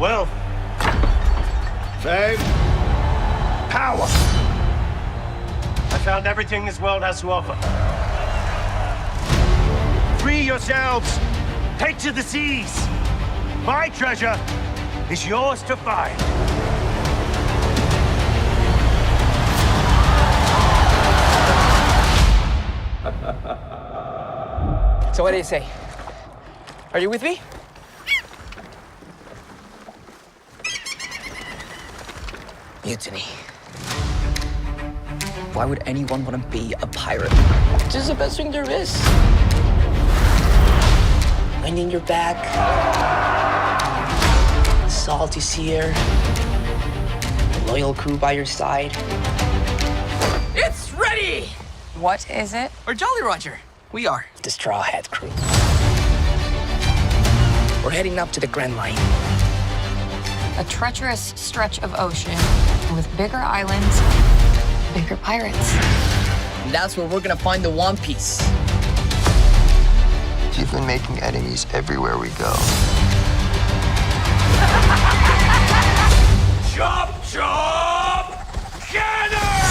Wealth. Fame. Power. I found everything this world has to offer. Free yourselves. Take to the seas. My treasure is yours to find. So what do you say? Are you with me? Mutiny. Why would anyone want to be a pirate? This is the best thing there is. Wind in your back. Salty sear. Loyal crew by your side. It's ready! What is it? We're Jolly Roger. We are the Straw Hat Crew. We're heading up to the Grand Line. A treacherous stretch of ocean with bigger islands, bigger pirates. And that's where we're gonna find the One Piece. You've been making enemies everywhere we go. Chop, chop! Cannon!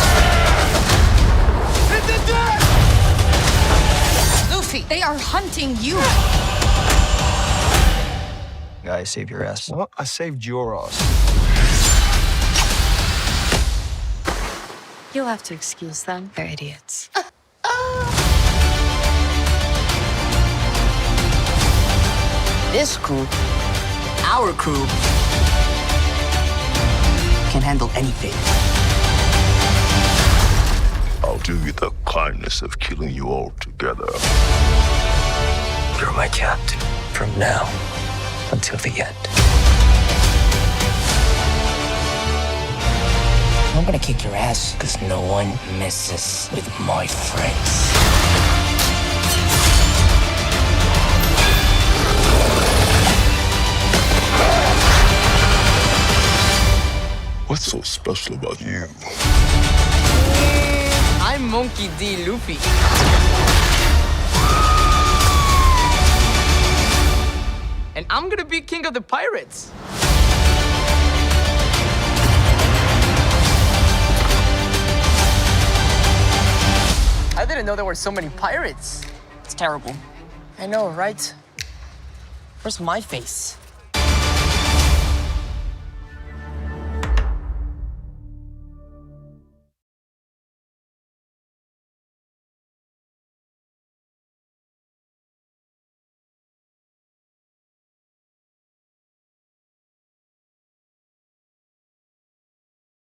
In the dirt! Luffy, they are hunting you. Guys, save your ass. What? I saved your ass. You'll have to excuse them. They're idiots. This crew, our crew, can handle anything. I'll do you the kindness of killing you all together. You're my captain from now until the end. I'm gonna kick your ass because no one messes with my friends. What's so special about you? I'm Monkey D. Luffy. And I'm gonna be king of the pirates. I didn't know there were so many pirates. It's terrible. I know, right? Where's my face?